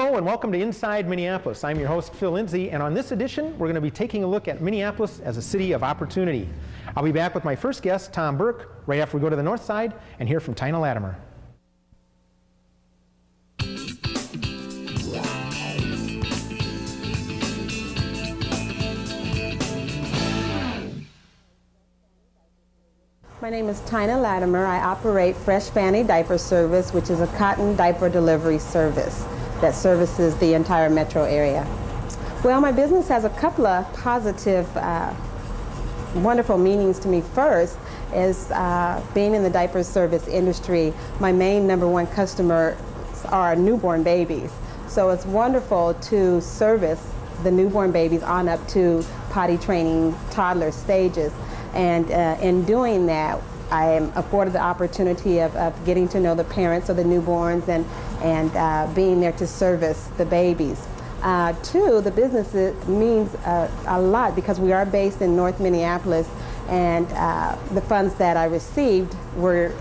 Hello and welcome to Inside Minneapolis. I'm your host, Phill Lindsay, and on this edition, we're going to be taking a look at Minneapolis as a city of opportunity. I'll be back with my first guest, Tom Burke, right after we go to the north side and hear from Tina Latimer. My name is Tina Latimer. I operate Fresh Fanny Diaper Service, which is a cotton diaper delivery service that services the entire metro area. Well, my business has a couple of positive, wonderful meanings to me. First is being in the diaper service industry, my main number one customer are newborn babies. So it's wonderful to service the newborn babies on up to potty training toddler stages. And in doing that, I am afforded the opportunity of getting to know the parents of the newborns and being there to service the babies. Two, the business means a lot because we are based in North Minneapolis, and the funds that I received were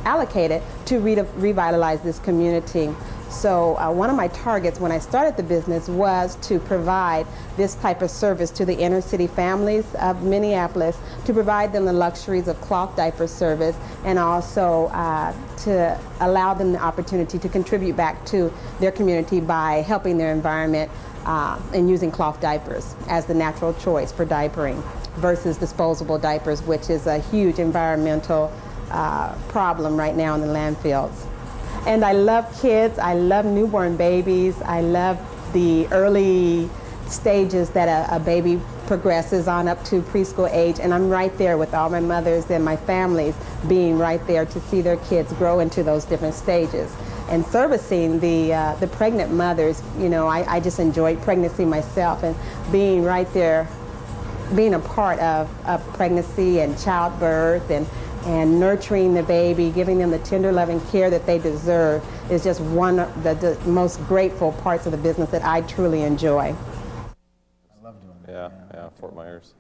allocated to revitalize this community. So one of my targets when I started the business was to provide this type of service to the inner city families of Minneapolis, to provide them the luxuries of cloth diaper service, and also to allow them the opportunity to contribute back to their community by helping their environment and using cloth diapers as the natural choice for diapering versus disposable diapers, which is a huge environmental problem right now in the landfills. And I love kids, I love newborn babies, I love the early stages that a baby progresses on up to preschool age, and I'm right there with all my mothers and my families being right there to see their kids grow into those different stages. And servicing the pregnant mothers, you know, I just enjoyed pregnancy myself, and being right there, being a part of pregnancy and childbirth and nurturing the baby, giving them the tender loving care that they deserve is just one of the most grateful parts of the business that I truly enjoy. I love doing that. Yeah, Fort Myers.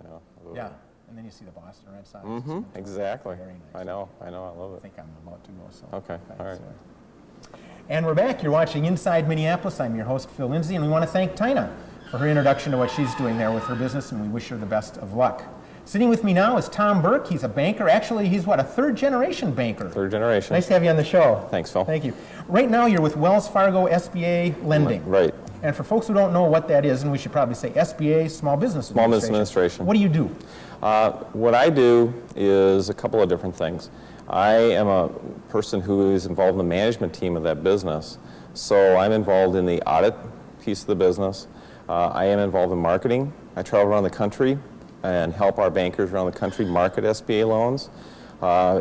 Yeah, and then you see the Boston Red Sox. Mm-hmm, exactly. Very nice. I know, I love I it. think I'm about to go. So Okay, all right. And we're back. You're watching Inside Minneapolis. I'm your host, Phill Lindsay, and we want to thank Tina for her introduction to what she's doing there with her business, and we wish her the best of luck. Sitting with me now is Tom Burke. He's a banker. Actually, he's what, a third-generation banker? Third generation. Nice to have you on the show. Thanks, Phil. Thank you. Right now, you're with Wells Fargo SBA Lending. Right. And for folks who don't know what that is, and we should probably say SBA, Small Business Administration. Small Business Administration. What do you do? What I do is a couple of different things. I am a person who is involved in the management team of that business. So I'm involved in the audit piece of the business. I am involved in marketing. I travel around the country and help our bankers around the country market SBA loans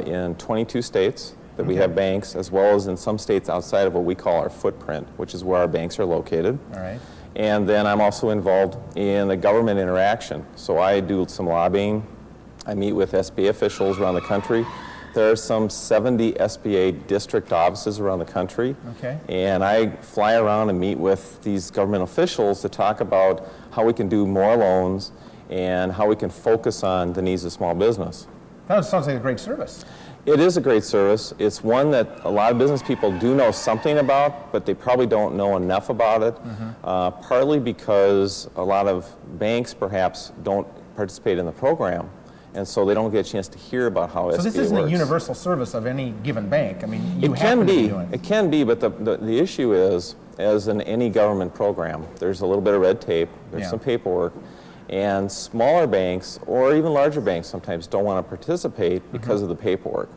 in 22 states that we have banks, as well as in some states outside of what we call our footprint, which is where our banks are located. All right. And then I'm also involved in the government interaction. So I do some lobbying. I meet with SBA officials around the country. There are some 70 SBA district offices around the country. Okay. And I fly around and meet with these government officials to talk about how we can do more loans and how we can focus on the needs of small business. That sounds like a great service. It is a great service. It's one that a lot of business people do know something about, but they probably don't know enough about it, partly because a lot of banks perhaps don't participate in the program, and so they don't get a chance to hear about how SBA works. So this isn't a universal service of any given bank. I mean, you It happen can to be be. doing it. It can be, but the issue is, as in any government program, there's a little bit of red tape, there's some paperwork, and smaller banks, or even larger banks sometimes, don't want to participate because of the paperwork.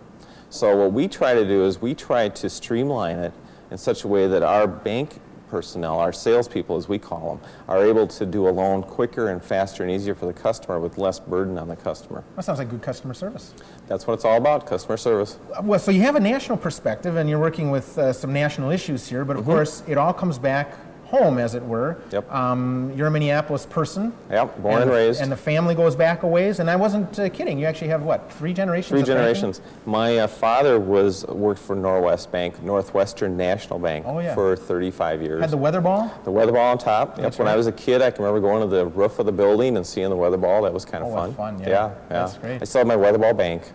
So what we try to do is we try to streamline it in such a way that our bank personnel, our salespeople as we call them, are able to do a loan quicker and faster and easier for the customer with less burden on the customer. That sounds like good customer service. That's what it's all about, customer service. Well, so you have a national perspective, and you're working with some national issues here, but of course, it all comes back home, as it were. Yep. You're a Minneapolis person. Yep, born and raised. And the family goes back a ways, and I wasn't kidding. You actually have, what, 3 generations? 3 of banking? generations. My father worked for Northwestern National Bank for 35 years. Had the weather ball? The weather ball on top. Yep. When I was a kid, I can remember going to the roof of the building and seeing the weather ball. That was kind of fun. That's fun, Yeah. That's great. I still have my weather ball bank.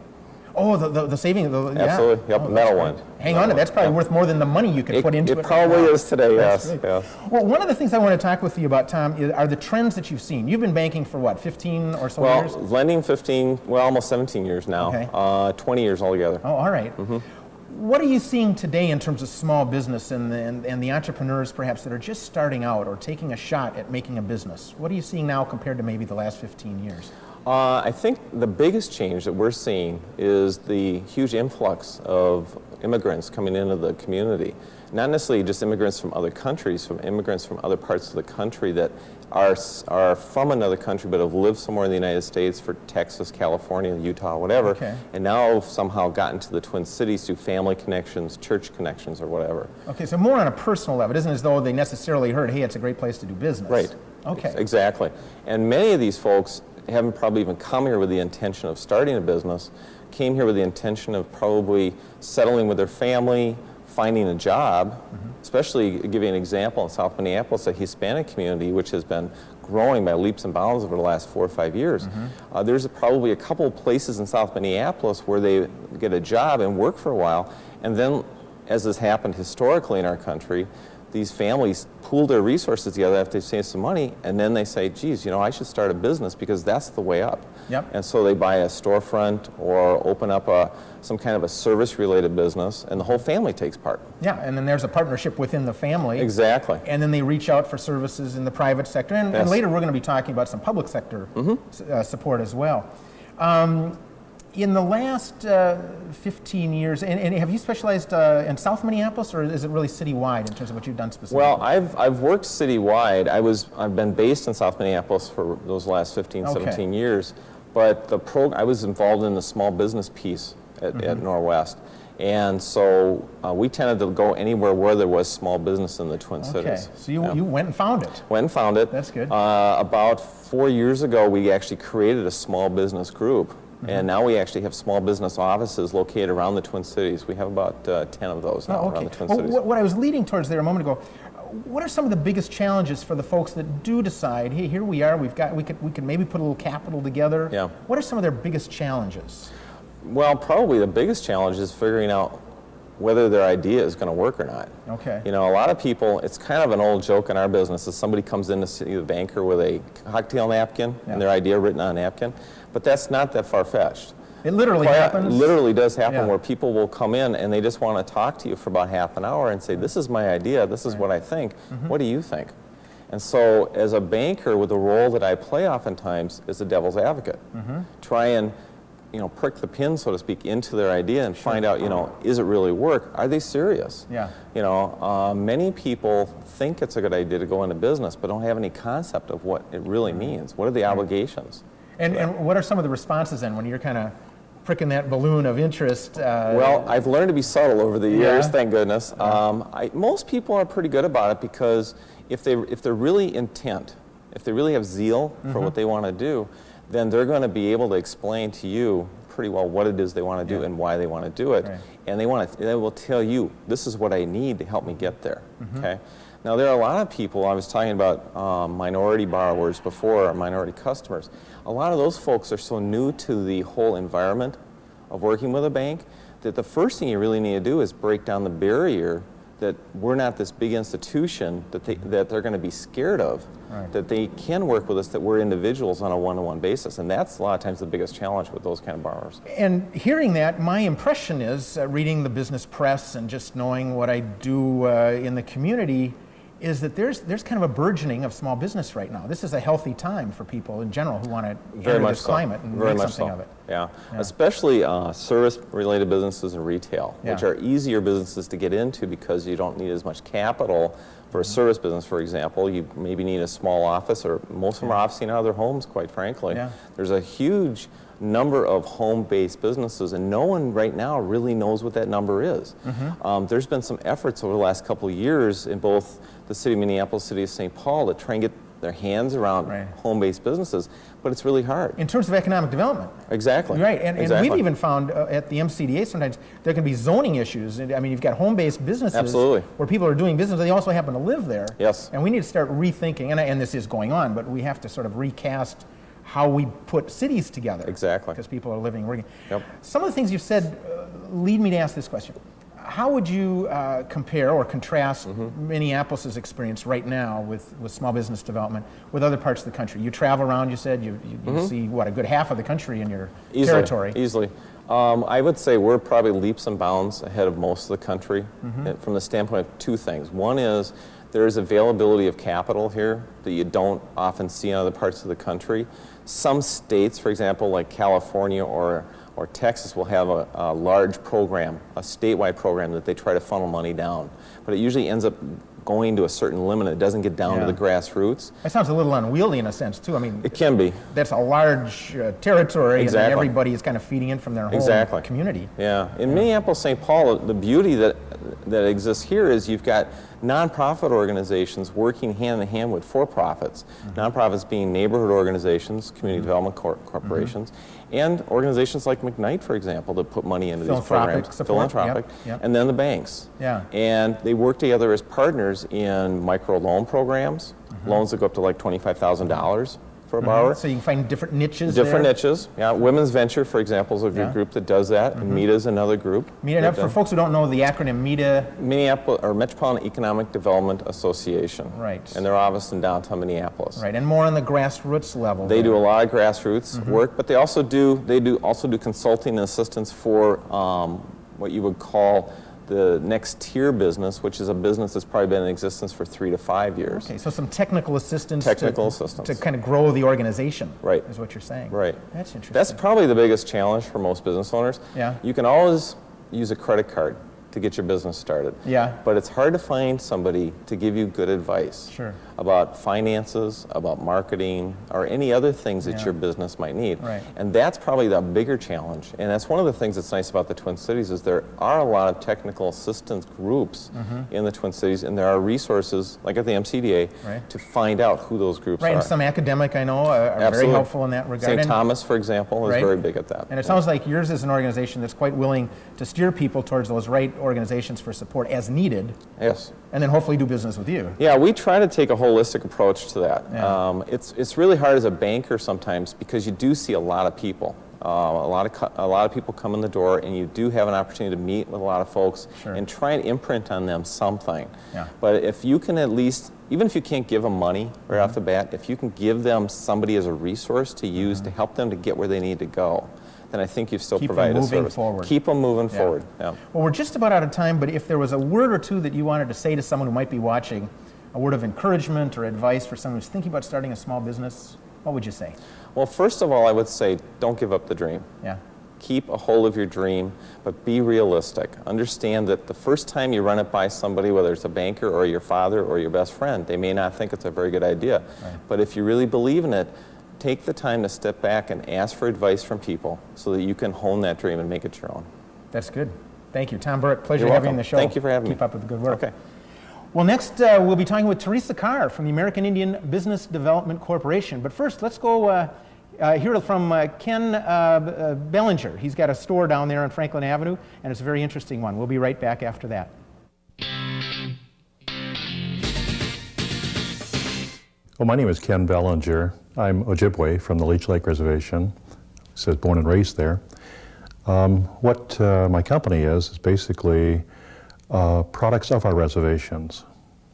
Oh, the saving, yeah. Absolutely, yep, Oh, metal that's one. great. Hang on, that's probably worth more than the money you could put into it. It probably is today, That's yes. great. Yes. Well, one of the things I want to talk with you about, Tom, are the trends that you've seen. You've been banking for what, 15 or so years? Well, lending 15, well, almost 17 years now. Okay. 20 years altogether. Oh, all right. What are you seeing today in terms of small business and the entrepreneurs perhaps that are just starting out or taking a shot at making a business? What are you seeing now compared to maybe the last 15 years? I think the biggest change that we're seeing is the huge influx of immigrants coming into the community. Not necessarily just immigrants from other countries, from immigrants from other parts of the country that are from another country but have lived somewhere in the United States, for Texas, California, Utah, whatever, Okay. and now somehow gotten to the Twin Cities through family connections, church connections, or whatever. Okay, so more on a personal level. It isn't as though they necessarily heard, hey, it's a great place to do business. Right. Okay. Exactly. And many of these folks haven't probably even come here with the intention of starting a business, came here with the intention of probably settling with their family, finding a job, especially, give you an example, in South Minneapolis, a Hispanic community, which has been growing by leaps and bounds over the last 4 or 5 years. There's probably a couple of places in South Minneapolis where they get a job and work for a while, and then, as has happened historically in our country, these families pool their resources together after they've saved some money, and then they say, geez, you know, I should start a business because that's the way up. Yep. And so they buy a storefront or open up some kind of a service-related business, and the whole family takes part. Yeah, and then there's a partnership within the family. Exactly. And then they reach out for services in the private sector. And, Yes. and later we're going to be talking about some public sector support as well. In the last 15 years, and have you specialized in South Minneapolis, or is it really citywide in terms of what you've done specifically? Well, I've worked citywide. I've been based in South Minneapolis for those last 15, 17 years, but I was involved in the small business piece at Northwest. And so we tended to go anywhere where there was small business in the Twin Cities. So you went and found it. Went and found it. That's good. About 4 years ago, we actually created a small business group. And now we actually have small business offices located around the Twin Cities. We have about 10 of those now around the Twin Cities. What I was leading towards there a moment ago, what are some of the biggest challenges for the folks that do decide, hey, here we are, we could maybe put a little capital together? Yeah. What are some of their biggest challenges? Well, probably the biggest challenge is figuring out whether their idea is going to work or not. Okay. You know, a lot of people, it's kind of an old joke in our business, is somebody comes in to see the banker with a cocktail napkin and their idea written on a napkin, but that's not that far-fetched. It literally happens? It literally does happen, Yeah. where people will come in and they just want to talk to you for about half an hour and say, this is my idea, this is what I think, what do you think? And so as a banker, with the role that I play oftentimes is the devil's advocate, try and prick the pin, so to speak, into their idea and find out, is it really work? Are they serious? Yeah. Many people think it's a good idea to go into business, but don't have any concept of what it really means. What are the obligations? And what are some of the responses then when you're kind of pricking that balloon of interest? Well, I've learned to be subtle over the years, Yeah. thank goodness. Most people are pretty good about it, because if they're really intent, if they really have zeal for what they want to do, then they're going to be able to explain to you pretty well what it is they want to do and why they want to do it. Right. And they will tell you, this is what I need to help me get there. Okay. Now, there are a lot of people, I was talking about minority borrowers before, or minority customers. A lot of those folks are so new to the whole environment of working with a bank that the first thing you really need to do is break down the barrier that we're not this big institution that they're going to be scared of, that they can work with us, that we're individuals on a one-to-one basis. And that's a lot of times the biggest challenge with those kind of borrowers. And hearing that, my impression is, reading the business press and just knowing what I do in the community, is that there's kind of a burgeoning of small business right now. This is a healthy time for people in general who want to enter this climate and make something of it. Yeah, especially service-related businesses and retail, which are easier businesses to get into because you don't need as much capital. For a service business, for example, you maybe need a small office, or most of them are officing out of their homes, quite frankly. Yeah. There's a huge number of home-based businesses, and no one right now really knows what that number is. There's been some efforts over the last couple of years in both the city of Minneapolis, city of St. Paul, to try and get their hands around home-based businesses, but it's really hard. In terms of economic development. Exactly. Right, and we've even found at the MCDA sometimes there can be zoning issues. I mean, you've got home-based businesses where people are doing business, they also happen to live there. Yes. And we need to start rethinking, and this is going on, but we have to sort of recast how we put cities together. Exactly. Because people are living and working. Yep. Some of the things you've said lead me to ask this question. How would you compare or contrast Minneapolis' experience right now with small business development with other parts of the country? You travel around, you said, you see, what, a good half of the country in your territory. Easily. I would say we're probably leaps and bounds ahead of most of the country from the standpoint of two things. One is there is availability of capital here that you don't often see in other parts of the country. Some states, for example, like California or Texas, will have a large program, a statewide program that they try to funnel money down. But it usually ends up going to a certain limit. It doesn't get down to the grassroots. That sounds a little unwieldy in a sense, too. I mean, it can be. That's a large territory, Exactly. and everybody is kind of feeding in from their whole community. Yeah. In Minneapolis, St. Paul, the beauty that exists here is you've got nonprofit organizations working hand in hand with for-profits. Nonprofits being neighborhood organizations, community development corporations, and organizations like McKnight, for example, that put money into these programs. Philanthropic. Yep. And then the banks. Yeah. And they work together as partners in micro-loan programs, loans that go up to like $25,000 for a borrower. So you can find different niches Different there. niches. Yeah. Women's Venture, for example, is a good group that does that. And MEDA is another group. MEDA, for folks who don't know the acronym MEDA. Minneapolis, or Metropolitan Economic Development Association. Right. And their office in downtown Minneapolis. Right, and more on the grassroots level. They do a lot of grassroots work, but they also do consulting and assistance for what you would call the next tier business, which is a business that's probably been in existence for 3 to 5 years. Okay, so some technical assistance. Assistance. To kind of grow the organization. Right. Is what you're saying. Right. That's interesting. That's probably the biggest challenge for most business owners. Yeah. You can always use a credit card to get your business started. Yeah. But it's hard to find somebody to give you good advice about finances, about marketing, or any other things that your business might need. Right. And that's probably the bigger challenge. And that's one of the things that's nice about the Twin Cities is there are a lot of technical assistance groups in the Twin Cities, and there are resources, like at the MCDA, to find out who those groups are. Right, and some academic, I know, are very helpful in that regard. St. Thomas, for example, is very big at that. And it sounds like yours is an organization that's quite willing to steer people towards those right organizations for support as needed. Yes. And then hopefully do business with you. Yeah, we try to take a holistic approach to that. Yeah. It's really hard as a banker sometimes because you do see a lot of people. A lot of people come in the door, and you do have an opportunity to meet with a lot of folks and try and imprint on them something. Yeah. But if you can at least, even if you can't give them money right off the bat, if you can give them somebody as a resource to use to help them to get where they need to go, then I think you've still provided a service. Keep them moving forward. Keep them moving forward. Yeah. Well, we're just about out of time, but if there was a word or two that you wanted to say to someone who might be watching, a word of encouragement or advice for someone who's thinking about starting a small business, what would you say? Well, first of all, I would say don't give up the dream. Yeah. Keep a hold of your dream, but be realistic. Understand that the first time you run it by somebody, whether it's a banker or your father or your best friend, they may not think it's a very good idea. Right. But if you really believe in it, take the time to step back and ask for advice from people so that you can hone that dream and make it your own. That's good. Thank you. Tom Burke, pleasure You're having you welcome. on the show. Thank you for having me. Keep up with the good work. Okay. Well, next we'll be talking with Theresa Carr from the American Indian Business Development Corporation. But first, let's go hear from Ken Bellanger. He's got a store down there on Franklin Avenue, and it's a very interesting one. We'll be right back after that. Well, my name is Ken Bellanger. I'm Ojibwe from the Leech Lake Reservation. It says born and raised there. What my company is basically products of our reservations.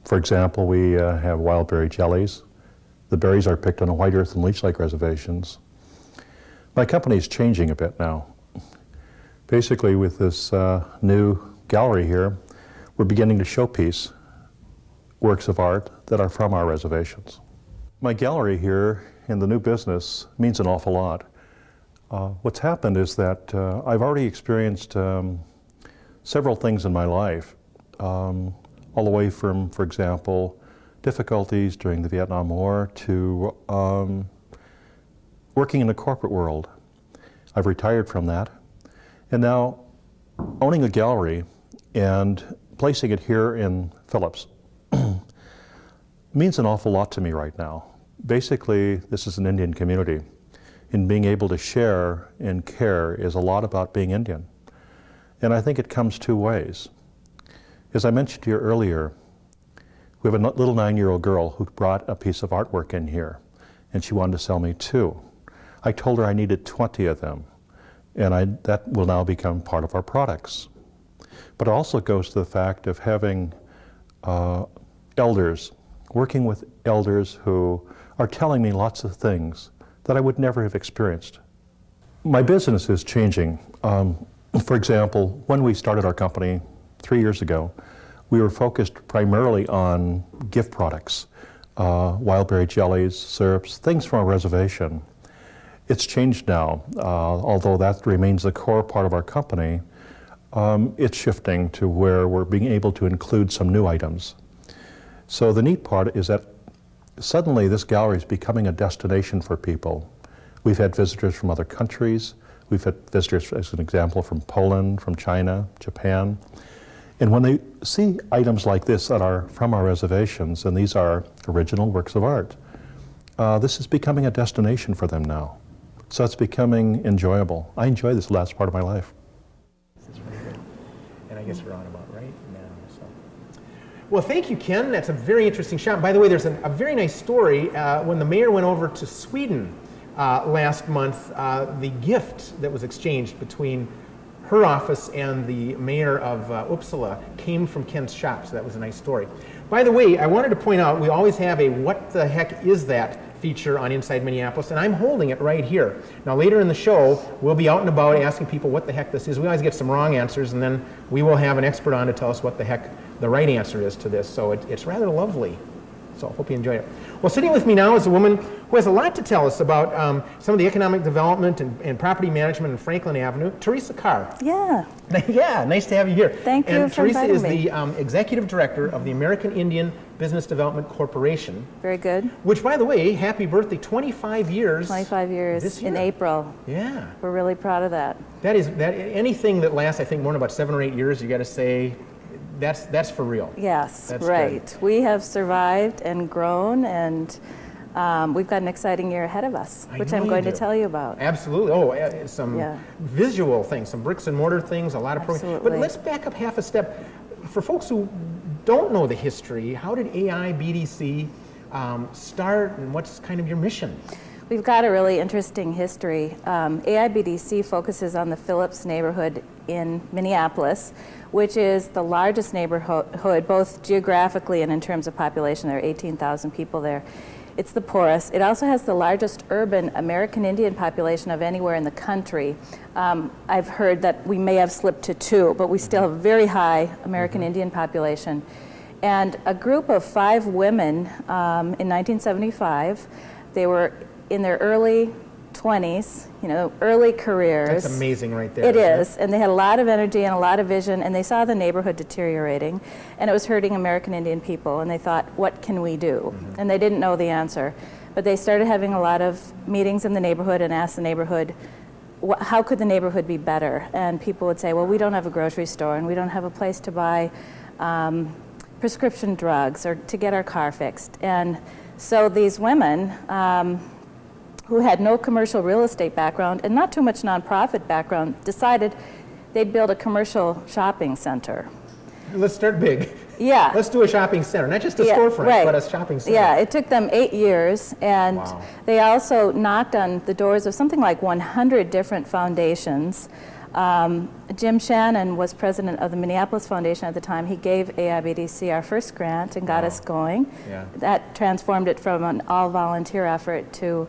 For example, we have wild berry jellies. The berries are picked on the White Earth and Leech Lake reservations. My company is changing a bit now. Basically, with this new gallery here, we're beginning to showpiece works of art that are from our reservations. My gallery here in the new business means an awful lot. What's happened is that I've already experienced several things in my life, all the way from, for example, difficulties during the Vietnam War to working in the corporate world. I've retired from that. And now owning a gallery and placing it here in Phillips means an awful lot to me right now. Basically, this is an Indian community, and being able to share and care is a lot about being Indian. And I think it comes two ways. As I mentioned to you earlier, we have a little 9-year-old girl who brought a piece of artwork in here, and she wanted to sell me too. I told her I needed 20 of them, and that will now become part of our products. But it also goes to the fact of having elders, working with elders who are telling me lots of things that I would never have experienced. My business is changing. For example, when we started our company 3 years ago, we were focused primarily on gift products, wild berry jellies, syrups, things from our reservation. It's changed now, although that remains the core part of our company. It's shifting to where we're being able to include some new items. So the neat part is that suddenly this gallery is becoming a destination for people. We've had visitors from other countries. We've had visitors, as an example, from Poland, from China, Japan. And when they see items like this that are from our reservations, and these are original works of art, this is becoming a destination for them now. So it's becoming enjoyable. I enjoy this last part of my life. This is very good. And I guess we're on about right now. So. Well, thank you, Ken. That's a very interesting shot. By the way, there's a very nice story. When the mayor went over to Sweden last month, the gift that was exchanged between her office and the mayor of Uppsala came from Ken's shop, so that was a nice story. By the way, I wanted to point out we always have a what the heck is that feature on Inside Minneapolis, and I'm holding it right here. Now later in the show, we'll be out and about asking people what the heck this is. We always get some wrong answers, and then we will have an expert on to tell us what the heck the right answer is to this, so it's rather lovely. So I hope you enjoy it. Well, sitting with me now is a woman who has a lot to tell us about some of the economic development and property management in Franklin Avenue, Theresa Carr. Yeah. Yeah, nice to have you here. Thank you for Theresa inviting is me. the executive director of the American Indian Business Development Corporation. Very good. Which, by the way, happy birthday, 25 years. 25 years this year. in April. Yeah. We're really proud of that. Anything that lasts, I think, more than about 7 or 8 years, you got to say, that's for real. Yes, That's right. good. We have survived and grown, and we've got an exciting year ahead of us, which I'm going to tell you about. Absolutely. Oh, some visual things, some bricks and mortar things, a lot of programs. But let's back up half a step. For folks who don't know the history, how did AIBDC start, and what's kind of your mission? We've got a really interesting history. AIBDC focuses on the Phillips neighborhood in Minneapolis, which is the largest neighborhood, both geographically and in terms of population. There are 18,000 people there. It's the poorest. It also has the largest urban American Indian population of anywhere in the country. I've heard that we may have slipped to 2, but we still have a very high American Indian population. And a group of 5 women in 1975, they were in their early 20s, early careers. That's amazing right there. It is, and they had a lot of energy and a lot of vision, and they saw the neighborhood deteriorating, and it was hurting American Indian people, and they thought, what can we do? And they didn't know the answer. But they started having a lot of meetings in the neighborhood and asked the neighborhood, how could the neighborhood be better? And people would say, well, we don't have a grocery store, and we don't have a place to buy prescription drugs or to get our car fixed. And so these women, who had no commercial real estate background and not too much nonprofit background, decided they'd build a commercial shopping center. Let's start big. Yeah. Let's do a shopping center, not just a storefront, but a shopping center. Yeah, it took them 8 years, and they also knocked on the doors of something like 100 different foundations. Jim Shannon was president of the Minneapolis Foundation at the time. He gave AIBDC our first grant and got us going. Yeah. That transformed it from an all-volunteer effort to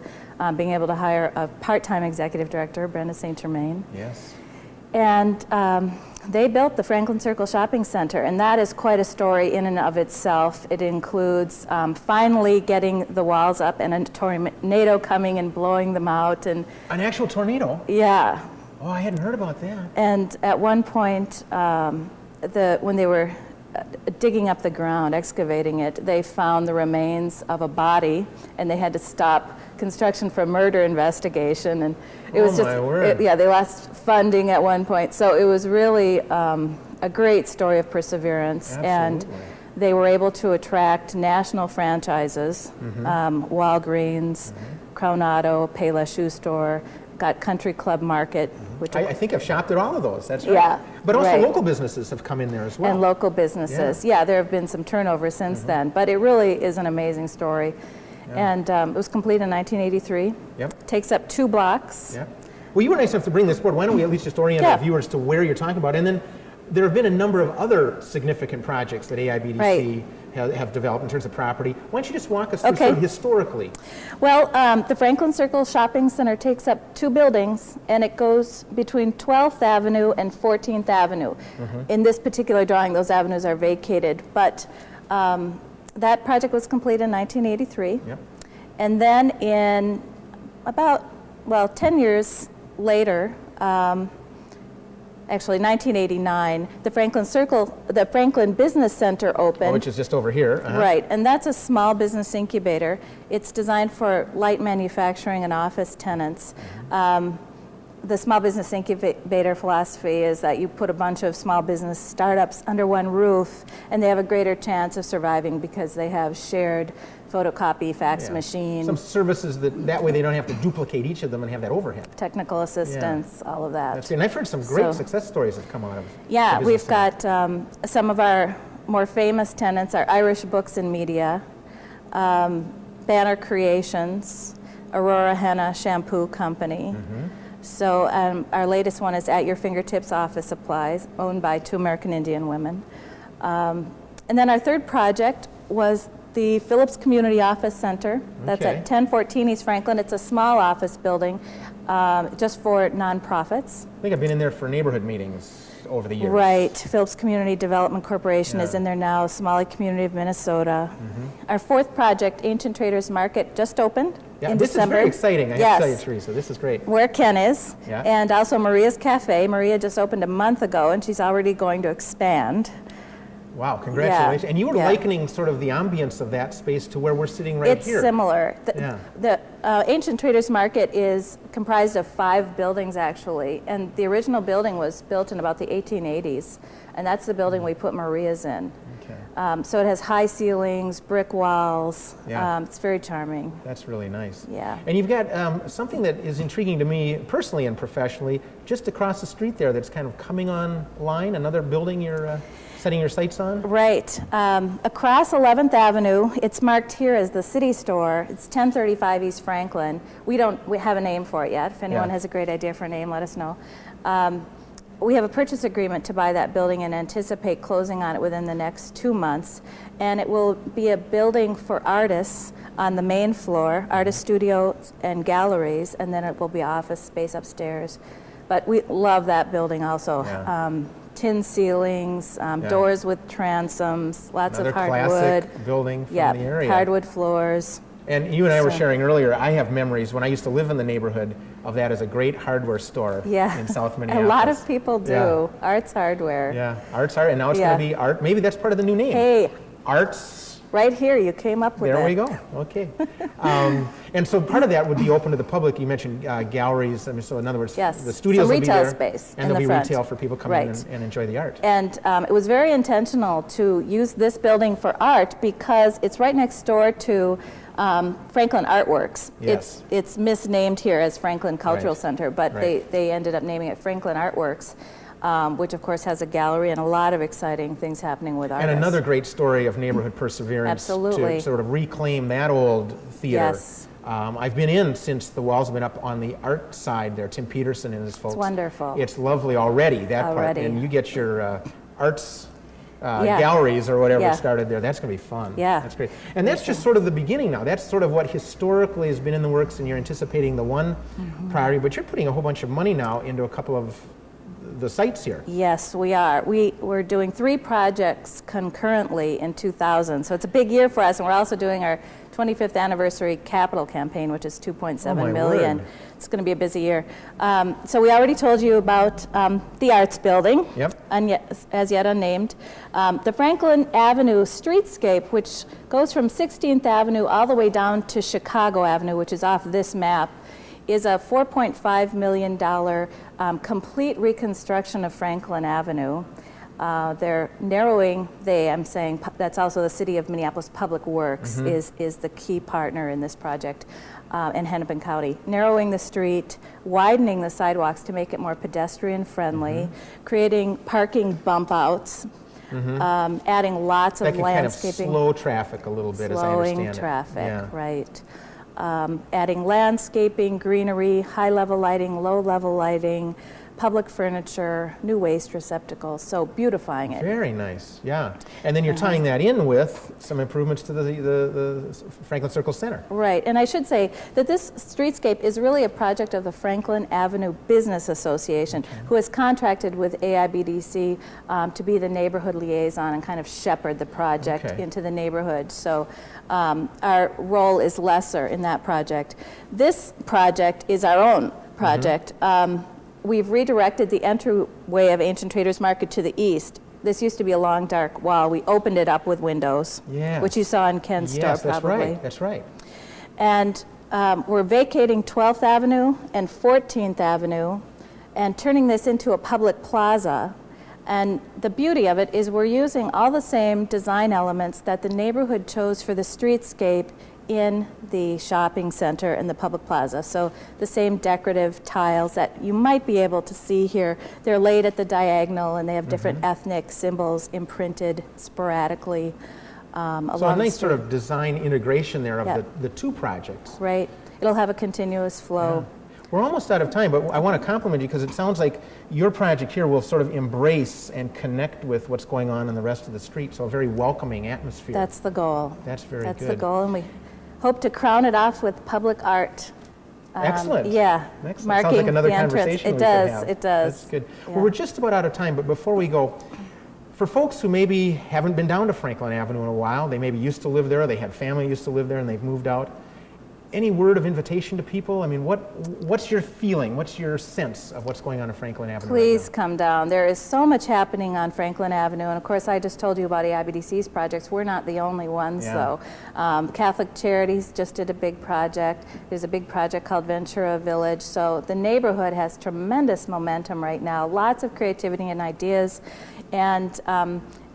being able to hire a part-time executive director, Brenda St. Germain. Yes. And they built the Franklin Circle Shopping Center, and that is quite a story in and of itself. It includes finally getting the walls up and a tornado coming and blowing them out. And an actual tornado? Yeah. Oh, I hadn't heard about that. And at one point, when they were digging up the ground, excavating it, they found the remains of a body, and they had to stop construction for murder investigation. And it was my word. They lost funding at one point. So it was really a great story of perseverance. Absolutely. And they were able to attract national franchises, Walgreens, Crown Auto, Payless Shoe Store, got Country Club Market. Which I think I've shopped at all of those, that's right. Yeah, but also right. local businesses have come in there as well. And local businesses. Yeah, there have been some turnover since then, but it really is an amazing story. And it was completed in 1983. Yep. Takes up 2 blocks. Yeah. Well, you were nice enough to bring this forward. Why don't we at least just orient our viewers to where you're talking about? And then there have been a number of other significant projects that AIBDC have developed in terms of property. Why don't you just walk us through sort of historically? Well, the Franklin Circle Shopping Center takes up 2 buildings, and it goes between 12th Avenue and 14th Avenue. In this particular drawing, those avenues are vacated, but that project was completed in 1983. Yep. And then in about, 10 years later, actually 1989, the Franklin Business Center opened. Which is just over here. Right, and that's a small business incubator. It's designed for light manufacturing and office tenants. The small business incubator philosophy is that you put a bunch of small business startups under one roof, and they have a greater chance of surviving because they have shared photocopy, fax machine. Some services that way they don't have to duplicate each of them and have that overhead. Technical assistance, all of that. That's great. And I've heard some great success stories have come out of Yeah, the we've business got some of our more famous tenants are Irish Books and Media, Banner Creations, Aurora Henna Shampoo Company. So our latest one is At Your Fingertips Office Supplies, owned by 2 American Indian women. And then our third project was the Phillips Community Office Center. That's at 1014 East Franklin. It's a small office building just for nonprofits. I think I've been in there for neighborhood meetings over the years. Right. Phillips Community Development Corporation is in there now, Somali Community of Minnesota. Our fourth project, Ancient Traders Market, just opened in this December. Is very exciting, I have to tell you, Theresa. This is great. Where Ken is. Yeah. And also Maria's Cafe. Maria just opened a month ago, and she's already going to expand. Wow, congratulations. Yeah. And you were likening sort of the ambience of that space to where we're sitting right here. It's similar. The Ancient Traders Market is comprised of 5 buildings, actually, and the original building was built in about the 1880s, and that's the building we put Maria's in. Okay. So it has high ceilings, brick walls. It's very charming. That's really nice. Yeah. And you've got something that is intriguing to me personally and professionally, just across the street there that's kind of coming online, another building you're setting your sights on? Right. Across 11th Avenue, it's marked here as the City Store. It's 1035 East Franklin. We have a name for it yet. If anyone has a great idea for a name, let us know. We have a purchase agreement to buy that building and anticipate closing on it within the next 2 months. And it will be a building for artists on the main floor, artist studios and galleries, and then it will be office space upstairs. But we love that building also. Yeah. Tin ceilings, doors with transoms, lots Another of hardwood. classic building from the area. Hardwood floors. And you and I were sharing earlier, I have memories when I used to live in the neighborhood of that as a great hardware store in South Minneapolis. A lot of people do. Arts Hardware. Yeah, Arts Hardware, and now it's going to be Art. Maybe that's part of the new name. Hey. Arts. Right here, you came up with There it. we go. Okay. And so part of that would be open to the public. You mentioned galleries. I mean, so in other words, the studios will be there. Some retail space and there'll be retail for people coming in and enjoy the art. And it was very intentional to use this building for art because it's right next door to Franklin Artworks. Yes. It's misnamed here as Franklin Cultural Center, but they ended up naming it Franklin Artworks. Which of course has a gallery and a lot of exciting things happening with artists. And another great story of neighborhood perseverance. Absolutely. To sort of reclaim that old theater. Yes. I've been in since the walls have been up on the art side there. Tim Peterson and his folks. It's wonderful. It's lovely already, that part. And you get your arts galleries or whatever started there. That's going to be fun. Yeah. That's great. And that's just sort of the beginning now. That's sort of what historically has been in the works, and you're anticipating the one priority, but you're putting a whole bunch of money now into a couple of the sites here. Yes, we are. We're doing 3 projects concurrently in 2000, so it's a big year for us, and we're also doing our 25th anniversary capital campaign, which is $2.7 million. Word. It's going to be a busy year. So we already told you about the Arts Building, as yet unnamed. The Franklin Avenue streetscape, which goes from 16th Avenue all the way down to Chicago Avenue, which is off this map, is a $4.5 million complete reconstruction of Franklin Avenue. They're narrowing, I'm saying that's also the City of Minneapolis Public Works is the key partner in this project in Hennepin County. Narrowing the street, widening the sidewalks to make it more pedestrian friendly, creating parking bump outs, adding lots of That can kind of landscaping. slow traffic a little bit, as I understand Slowing it. traffic, Yeah. right. Adding landscaping, greenery, high-level lighting, low-level lighting, public furniture, new waste receptacles, so beautifying it. Very nice, yeah. And then you're tying that in with some improvements to the Franklin Circle Center. Right, and I should say that this streetscape is really a project of the Franklin Avenue Business Association, who has contracted with AIBDC to be the neighborhood liaison and kind of shepherd the project into the neighborhood. So our role is lesser in that project. This project is our own project. We've redirected the entryway of Ancient Traders Market to the east. This used to be a long, dark wall. We opened it up with windows, which you saw in Ken's store probably. That's right. And we're vacating 12th Avenue and 14th Avenue and turning this into a public plaza. And the beauty of it is we're using all the same design elements that the neighborhood chose for the streetscape in the shopping center and the public plaza. So the same decorative tiles that you might be able to see here, they're laid at the diagonal and they have different ethnic symbols imprinted sporadically along So a nice the sort street. of design integration there of Yeah. the two projects. Right. It'll have a continuous flow. We're almost out of time, but I want to compliment you because it sounds like your project here will sort of embrace and connect with what's going on in the rest of the street, so a very welcoming atmosphere. That's the goal. That's very That's good. the goal, and we hope to crown it off with public art. Excellent. Yeah. Excellent. Marking Sounds like another the entrance. conversation It we does. could have. It does. That's good. Yeah. Well, we're just about out of time, but before we go, for folks who maybe haven't been down to Franklin Avenue in a while, they maybe used to live there, they had family used to live there, and they've moved out. Any word of invitation to people? I mean, what's your feeling? What's your sense of what's going on in Franklin Avenue? Please come down. There is so much happening on Franklin Avenue, and of course I just told you about AIBDC's projects. We're not the only ones, though. Catholic Charities just did a big project. There's a big project called Ventura Village. So the neighborhood has tremendous momentum right now, lots of creativity and ideas, and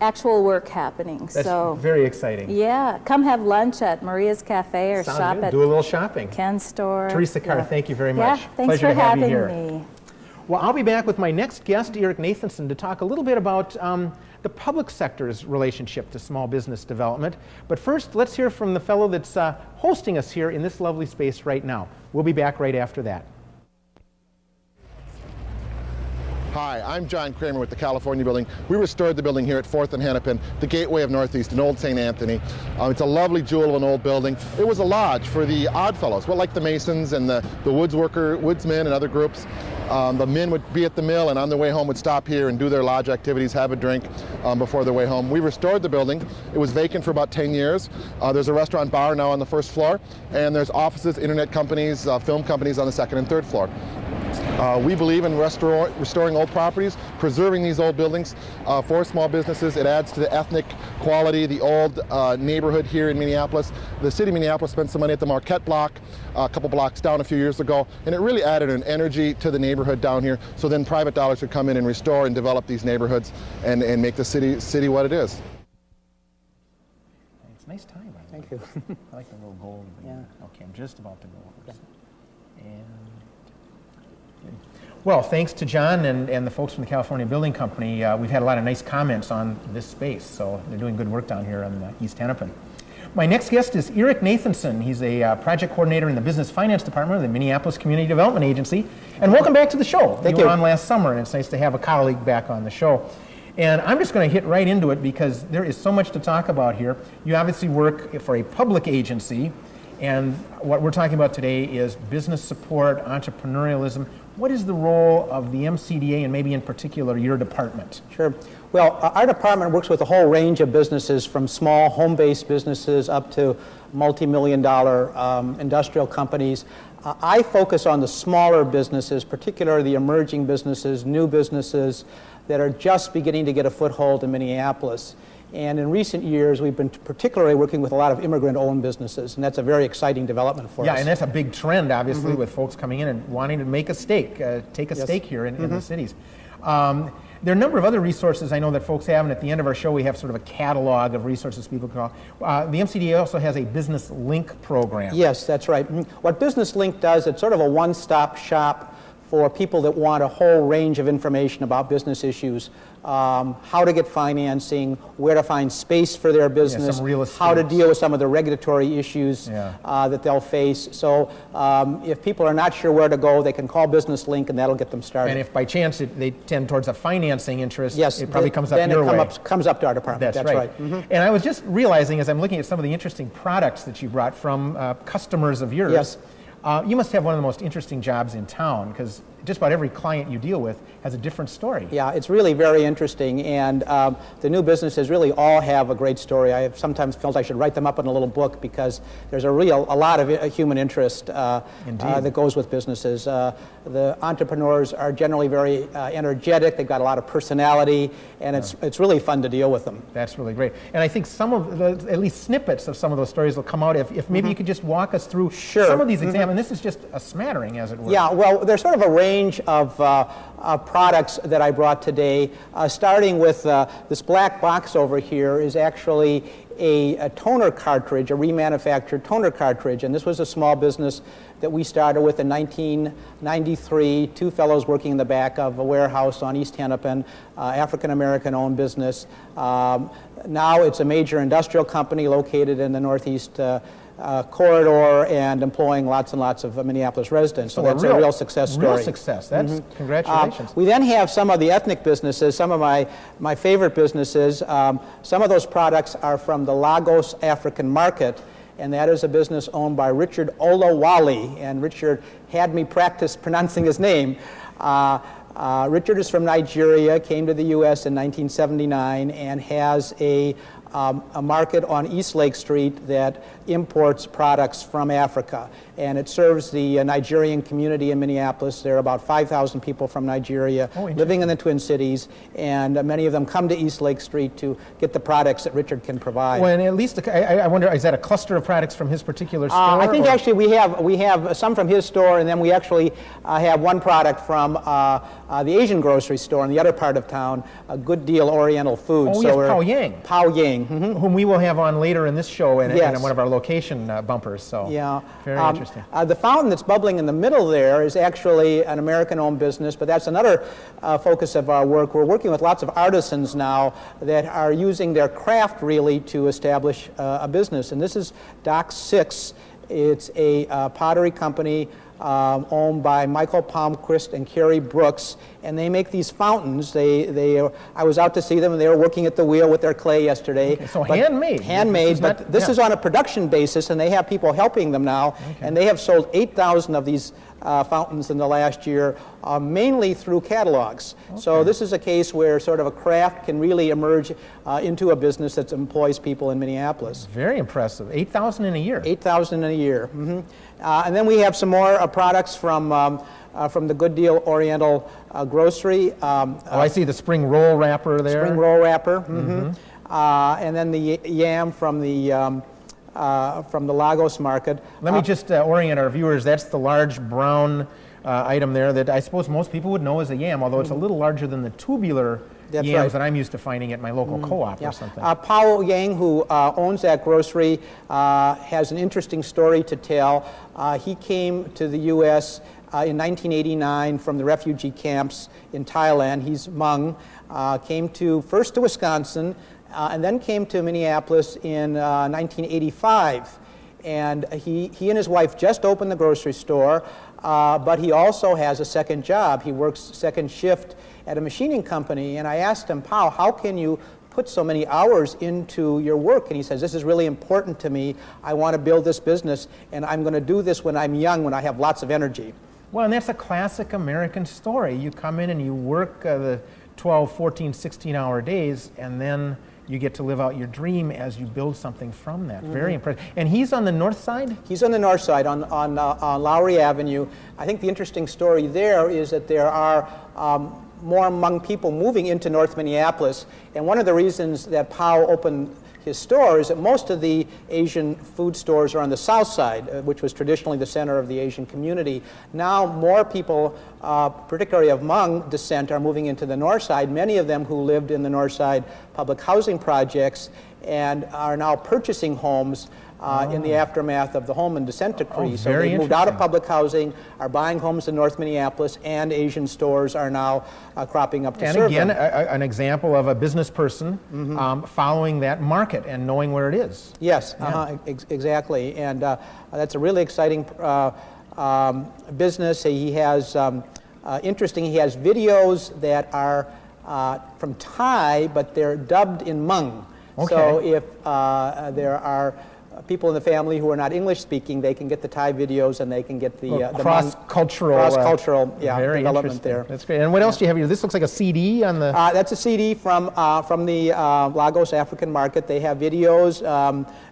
actual work happening. That's so very exciting. yeah, come have lunch at Maria's Cafe or Sounds shop good. at Do a little shopping. Ken's store. Theresa Carr, thank you very Yeah, much. thanks Pleasure for to have you having here. me. Well, I'll be back with my next guest, Iric Nathanson, to talk a little bit about the public sector's relationship to small business development. But first, let's hear from the fellow that's hosting us here in this lovely space right now. We'll be back right after that. Hi, I'm John Kremer with the California Building. We restored the building here at 4th and Hennepin, the gateway of Northeast, an old St. Anthony. It's a lovely jewel of an old building. It was a lodge for the odd fellows, well, like the Masons and the woodsmen and other groups. The men would be at the mill and on their way home would stop here and do their lodge activities, have a drink before their way home. We restored the building. It was vacant for about 10 years. There's a restaurant bar now on the first floor, and there's offices, internet companies, film companies on the second and third floor. We believe in restoring old properties, preserving these old buildings for small businesses. It adds to the ethnic quality, the old neighborhood here in Minneapolis. The city of Minneapolis spent some money at the Marquette block a couple blocks down a few years ago, and it really added an energy to the neighborhood down here, so then private dollars would come in and restore and develop these neighborhoods and make the city what it is. It's a nice tie, by the way. Thank you. I like the little gold. Yeah. Okay, I'm just about to go over. And well, thanks to John and the folks from the California Building Company, we've had a lot of nice comments on this space, so they're doing good work down here on East Hennepin. My next guest is Iric Nathanson. He's a project coordinator in the Business Finance Department of the Minneapolis Community Development Agency. And welcome back to the show. Thank you you. were on last summer, and it's nice to have a colleague back on the show. And I'm just going to hit right into it because there is so much to talk about here. You obviously work for a public agency, and what we're talking about today is business support, entrepreneurialism. What is the role of the MCDA and maybe in particular your department? Sure. Well, our department works with a whole range of businesses, from small home-based businesses up to multi-million-dollar industrial companies. I focus on the smaller businesses, particularly the emerging businesses, new businesses that are just beginning to get a foothold in Minneapolis. And in recent years, we've been particularly working with a lot of immigrant-owned businesses, and that's a very exciting development for us. Yeah, and that's a big trend, obviously, with folks coming in and wanting to make a stake, take a Yes. stake here in the cities. There are a number of other resources I know that folks have, and at the end of our show, we have sort of a catalog of resources people can call. The MCDA also has a Business Link program. Yes, that's right. What Business Link does, it's sort of a one-stop shop for people that want a whole range of information about business issues, how to get financing, where to find space for their business, some real estate. how to deal with some of the regulatory issues Yeah. that they'll face. So if people are not sure where to go, they can call Business Link and that'll get them started. And if by chance they tend towards a financing interest, Yes, it probably comes up then your way. comes up to our department. That's right. And I was just realizing as I'm looking at some of the interesting products that you brought from customers of yours, Yes. You must have one of the most interesting jobs in town, because just about every client you deal with has a different story. Yeah, it's really very interesting, and the new businesses really all have a great story. I have sometimes felt I should write them up in a little book because there's a lot of human interest that goes with businesses. The entrepreneurs are generally very energetic. They've got a lot of personality, and it's really fun to deal with them. That's really great. And I think some of the, at least snippets of some of those stories will come out if maybe you could just walk us through some of these examples. And this is just a smattering, as it were. Yeah, well, there's sort of a range of products that I brought today, starting with this black box over here is actually a toner cartridge, a remanufactured toner cartridge. And this was a small business that we started with in 1993, two fellows working in the back of a warehouse on East Hennepin, African-American owned business. Now it's a major industrial company located in the Northeast corridor and employing lots and lots of Minneapolis residents. So that's a real success story. Real success. That's congratulations. We then have some of the ethnic businesses, some of my favorite businesses. Some of those products are from the Lagos African Market, and that is a business owned by Richard Olawale, and Richard had me practice pronouncing his name. Richard is from Nigeria, came to the U.S. in 1979, and has a market on East Lake Street that imports products from Africa. And it serves the Nigerian community in Minneapolis. There are about 5,000 people from Nigeria living in the Twin Cities, and many of them come to East Lake Street to get the products that Richard can provide. Well, and at least, I wonder, is that a cluster of products from his particular store? I think actually we have some from his store, and then we actually have one product from the Asian grocery store in the other part of town, Good Deal Oriental Foods. Oh, yes, Pau Yang. Pau Yang. Whom we will have on later in this show and in one of our location bumpers. So yeah, very interesting. The fountain that's bubbling in the middle there is actually an American-owned business, but that's another focus of our work. We're working with lots of artisans now that are using their craft really to establish a business. And this is Dock 6. It's a pottery company owned by Michael Palmquist and Carrie Brooks, and they make these fountains. I was out to see them, and they were working at the wheel with their clay yesterday. Okay, so handmade. Handmade, but this is on a production basis, and they have people helping them now, and they have sold 8,000 of these fountains in the last year, mainly through catalogs. So this is a case where sort of a craft can really emerge into a business that employs people in Minneapolis. Very impressive. 8,000 in a year. 8,000 in a year. And then we have some more products from the Good Deal Oriental Grocery. I see the spring roll wrapper there. Spring roll wrapper. And then the yam from the Lagos market. Let me just orient our viewers. That's the large brown item there that I suppose most people would know as a yam, although it's a little larger than the tubular yams that I'm used to finding at my local co-op or something. Pau Yang, who owns that grocery, has an interesting story to tell. He came to the U.S. In 1989 from the refugee camps in Thailand. He's Hmong. Came first to Wisconsin, and then came to Minneapolis in 1985. And he and his wife just opened the grocery store, but he also has a second job. He works second shift at a machining company. And I asked him, Pau, how can you put so many hours into your work? And he says, this is really important to me. I want to build this business, and I'm going to do this when I'm young, when I have lots of energy. Well, and that's a classic American story. You come in and you work the 12, 14, 16-hour days, and then you get to live out your dream as you build something from that. Very impressive. And he's on the north side? He's on the north side, on Lowry Avenue. I think the interesting story there is that there are more Hmong people moving into North Minneapolis. And one of the reasons that Pau opened his store is that most of the Asian food stores are on the south side, which was traditionally the center of the Asian community. Now more people, particularly of Hmong descent, are moving into the north side, many of them who lived in the north side public housing projects and are now purchasing homes in the aftermath of the Holman Descent Decree. So very they moved out of interesting. public housing, are buying homes in North Minneapolis, and Asian stores are now cropping up to And serve again, them. an example of a business person following that market and knowing where it is. Yes, exactly. And that's a really exciting business. He has, interesting, he has videos that are from Thai, but they're dubbed in Hmong. Okay. So if there are people in the family who are not English speaking, they can get the Thai videos and they can get the Hmong cross-cultural very development interesting. there. That's great. And what else do you have here? This looks like a CD on the... That's a CD from the Lagos African market. They have videos,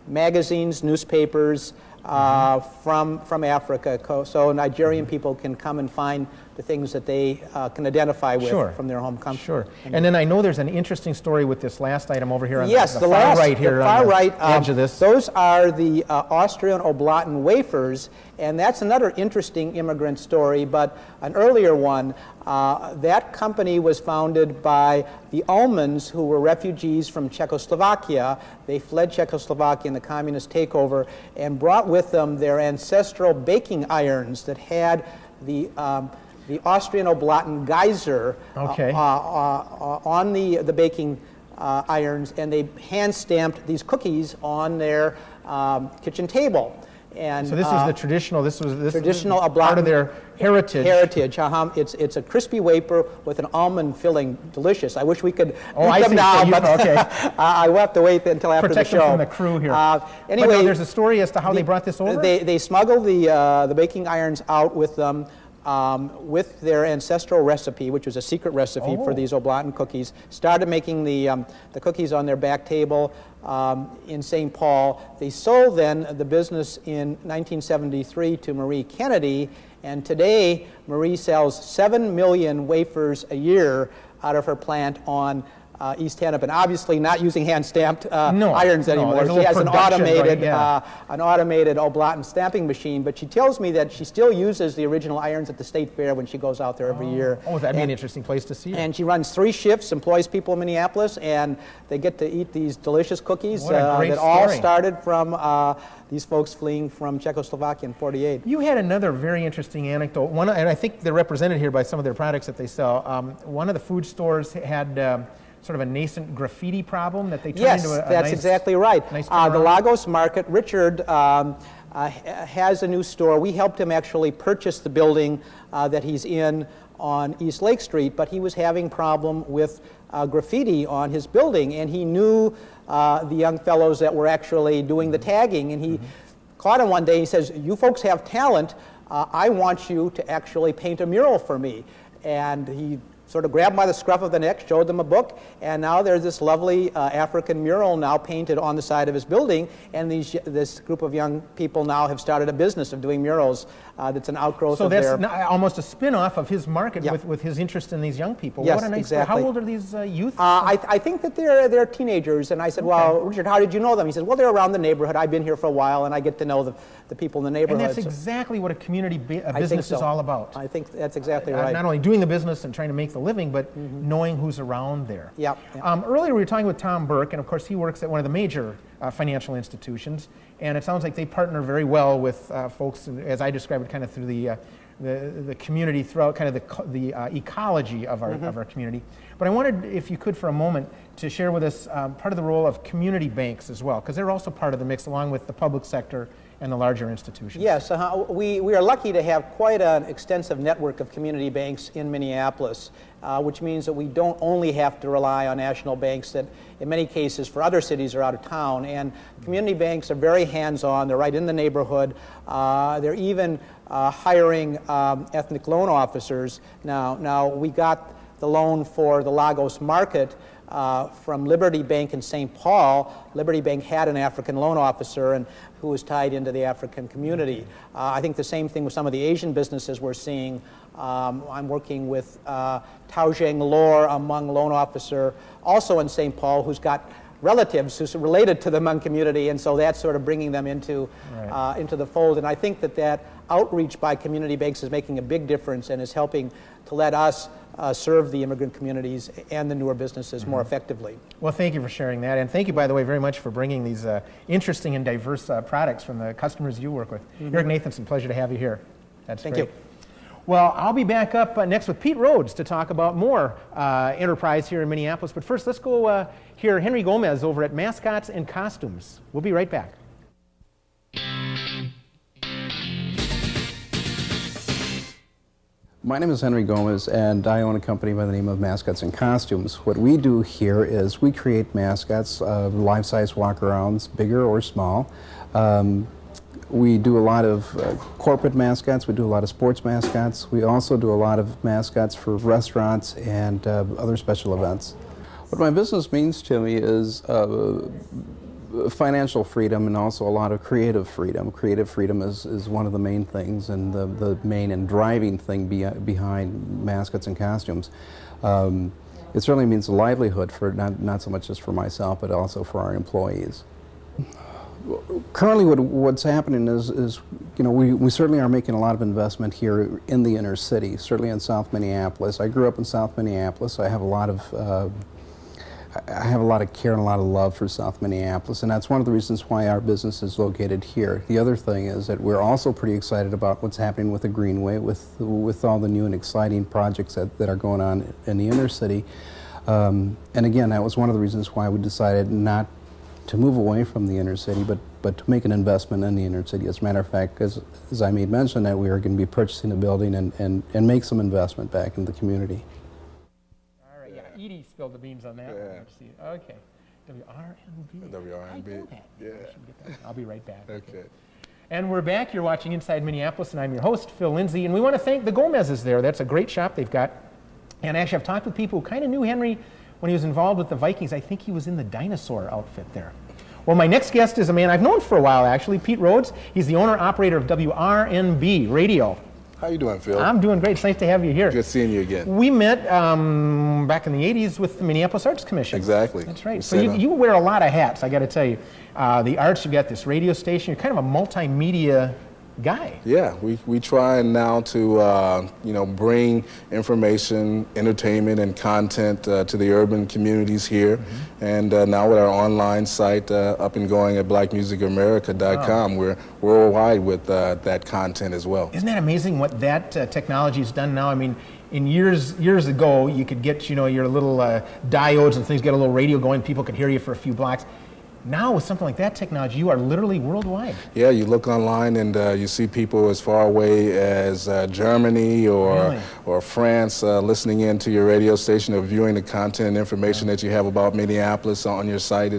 magazines, newspapers from Africa. So Nigerian people can come and find the things that they can identify with from their home country. Sure. And then I know there's an interesting story with this last item over here on yes, the far right here, the far on the right edge of this. Those are the Austrian Oblaten wafers, and that's another interesting immigrant story, but an earlier one. That company was founded by the Ulmans, who were refugees from Czechoslovakia. They fled Czechoslovakia in the communist takeover and brought with them their ancestral baking irons that had the Austrian Oblaten geyser on the baking irons, and they hand-stamped these cookies on their kitchen table. And so this is the traditional. This traditional is part of their heritage. It's a crispy wafer with an almond filling. Delicious. I wish we could eat I them see. now, So but I will have to wait until after Protect the show. them from the crew here. Anyway, but no, there's a story as to how they brought this over. They smuggled the baking irons out with them. With their ancestral recipe, which was a secret recipe for these Oblaten cookies, started making the cookies on their back table in St. Paul. They sold then the business in 1973 to Marie Kennedy, and today Marie sells 7 million wafers a year out of her plant on East Hennepin. Obviously not using hand-stamped irons anymore. She has an automated Oblaten stamping machine, but she tells me that she still uses the original irons at the State Fair when she goes out there every year. Oh, that'd be an interesting place to see her. And she runs 3 shifts, employs people in Minneapolis, and they get to eat these delicious cookies What a great that all story. started from these folks fleeing from Czechoslovakia in '48. You had another very interesting anecdote, and I think they're represented here by some of their products that they sell. One of the food stores had sort of a nascent graffiti problem that they turned into a Yes, that's exactly right. Nice The Lagos market, Richard has a new store. We helped him actually purchase the building that he's in on East Lake Street, but he was having problem with graffiti on his building, and he knew the young fellows that were actually doing the tagging, and he caught him one day. He says, "You folks have talent. I want you to actually paint a mural for me." And he sort of grabbed by the scruff of the neck, showed them a book, and now there's this lovely African mural now painted on the side of his building, and this group of young people now have started a business of doing murals that's an outgrowth of their... So that's almost a spin-off of his market with his interest in these young people. Yes, what a nice exactly. How old are these youth? I think that they're teenagers, and I said, well, Richard, how did you know them? He said, well, they're around the neighborhood. I've been here for a while, and I get to know the people in the neighborhood. And that's exactly what a community business is all about. I think that's exactly right. Not only doing the business and trying to make the living, but knowing who's around there. Yep. Earlier we were talking with Tom Burke, and of course he works at one of the major financial institutions, and it sounds like they partner very well with folks, as I described it, kind of through the community, throughout kind of the ecology of our community. But I wanted, if you could for a moment, to share with us part of the role of community banks as well, because they're also part of the mix along with the public sector and the larger institutions. Yes, we are lucky to have quite an extensive network of community banks in Minneapolis, which means that we don't only have to rely on national banks that in many cases for other cities are out of town. And community banks are very hands-on. They're right in the neighborhood. They're even hiring ethnic loan officers. Now we got the loan for the Lagos market from Liberty Bank in St. Paul. Liberty Bank had an African loan officer and who was tied into the African community. I think the same thing with some of the Asian businesses we're seeing. I'm working with Pau Yang, among loan officer, also in St. Paul, who's got relatives who's related to the Hmong community, and so that's sort of bringing them into the fold. And I think that outreach by community banks is making a big difference and is helping to let us serve the immigrant communities and the newer businesses more effectively. Well, thank you for sharing that, and thank you, by the way, very much for bringing these interesting and diverse products from the customers you work with. Iric Nathanson, pleasure to have you here. That's Thank great. you. Well, I'll be back up next with Pete Rhodes to talk about more enterprise here in Minneapolis. But first, let's go hear Henry Gomez over at Mascots and Costumes. We'll be right back. My name is Henry Gomez, and I own a company by the name of Mascots and Costumes. What we do here is we create mascots, life-size walk-arounds, bigger or small. We do a lot of corporate mascots. We do a lot of sports mascots. We also do a lot of mascots for restaurants and other special events. What my business means to me is financial freedom and also a lot of creative freedom. Creative freedom is one of the main things and the main and driving thing behind Mascots and Costumes. It certainly means a livelihood for not so much just for myself, but also for our employees. Currently, what's happening is you know, we certainly are making a lot of investment here in the inner city, certainly in South Minneapolis. I grew up in South Minneapolis. So I have a lot of care and a lot of love for South Minneapolis, and that's one of the reasons why our business is located here. The other thing is that we're also pretty excited about what's happening with the Greenway, with all the new and exciting projects that are going on in the inner city. And again, that was one of the reasons why we decided not to move away from the inner city, but to make an investment in the inner city. As a matter of fact, as I made mention, that we are going to be purchasing a building and make some investment back in the community. All right, yeah, Edie spilled the beans on that one. Let's see. Okay, WRNB. WRNB, I know that. yeah. I should get that. I'll be right back. Okay. And we're back. You're watching Inside Minneapolis, and I'm your host, Phill Lindsay. And we want to thank the Gomez's there. That's a great shop they've got. And actually, I've talked with people who kind of knew Henry when he was involved with the Vikings. I think he was in the dinosaur outfit there. Well, my next guest is a man I've known for a while, actually, Pete Rhodes. He's the owner-operator of WRNB Radio. How you doing, Phil? I'm doing great. It's nice to have you here. Good seeing you again. We met back in the 80s with the Minneapolis Arts Commission. Exactly. That's right. So you wear a lot of hats, I got to tell you. The arts, you've got this radio station. You're kind of a multimedia guy. Yeah, we try now to bring information, entertainment, and content to the urban communities here. And now with our online site up and going at blackmusicamerica.com, we're worldwide with that content as well. Isn't that amazing what that technology has done now? I mean, in years ago, you could get your little diodes and things, get a little radio going, people could hear you for a few blocks. Now, with something like that technology, you are literally worldwide. Yeah, you look online and you see people as far away as Germany or France listening in to your radio station or viewing the content and information that you have about Minneapolis on your site.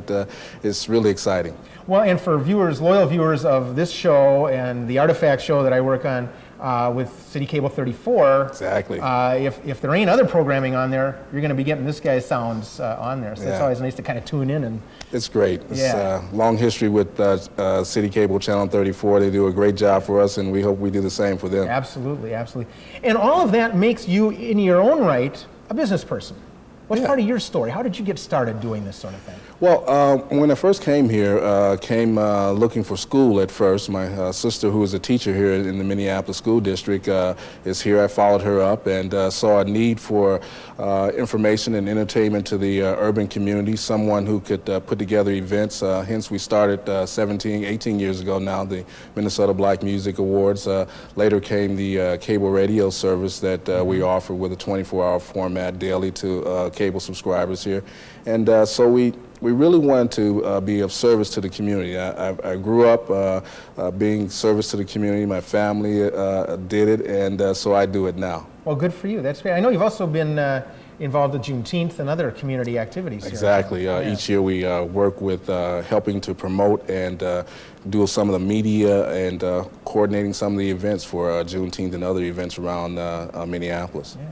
It's really exciting. Well, and for viewers, loyal viewers of this show and the Artifact show that I work on with City Cable 34, exactly. If there ain't other programming on there, you're going to be getting this guy's sounds on there. So it's always nice to kind of tune in. And it's great. It's long history with City Cable Channel 34. They do a great job for us, and we hope we do the same for them. Absolutely, absolutely. And all of that makes you, in your own right, a business person. What's part of your story? How did you get started doing this sort of thing? Well, when I first came here, came looking for school at first. My sister, who is a teacher here in the Minneapolis School District, is here. I followed her up and saw a need for information and entertainment to the urban community, someone who could put together events. Hence, we started 18 years ago now, the Minnesota Black Music Awards. Later came the cable radio service that we offer with a 24-hour format daily to cable subscribers here. And so we really wanted to be of service to the community. I grew up being service to the community. My family did it, and so I do it now. Well, good for you. That's great. I know you've also been involved with Juneteenth and other community activities here. Exactly. Each year we work with helping to promote and do some of the media and coordinating some of the events for Juneteenth and other events around Minneapolis. Yeah.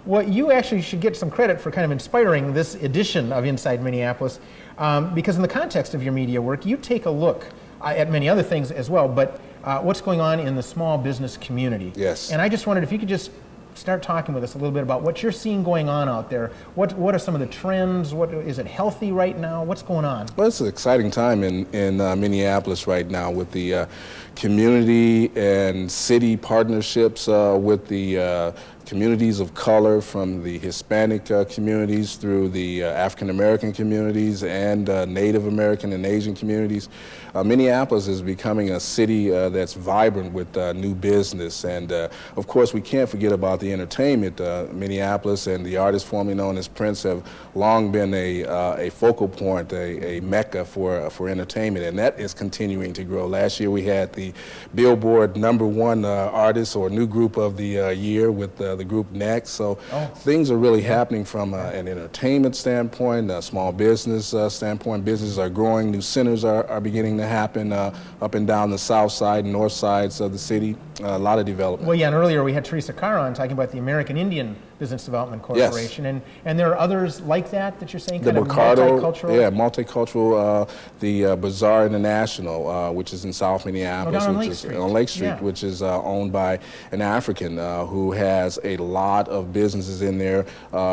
Well, you actually should get some credit for kind of inspiring this edition of Inside Minneapolis, because in the context of your media work, you take a look at many other things as well, but what's going on in the small business community. Yes. And I just wondered if you could just start talking with us a little bit about what you're seeing going on out there. What are some of the trends? Is it healthy right now? What's going on? Well, it's an exciting time in Minneapolis right now with the community and city partnerships with the communities of color, from the Hispanic communities through the African American communities and Native American and Asian communities. Minneapolis is becoming a city that's vibrant with new business, and of course we can't forget about the entertainment. Minneapolis and the artists formerly known as Prince have long been a focal point, a mecca for entertainment, and that is continuing to grow. Last year we had the Billboard #1 artist or new group of the year with the group Next. So things are really happening from an entertainment standpoint, a small business standpoint. Businesses are growing, new centers are beginning to happen up and down the south side and north sides of the city. A lot of development. Well, yeah, and earlier we had Theresa Carr on talking about the American Indian Business Development Corporation, yes. and there are others like that you're saying, the kind of Mercado, multicultural? Yeah, multicultural, the Bazaar International, which is in South Minneapolis, on which Lake is Street. on Lake Street, Yeah. which is owned by an African who has a lot of businesses in there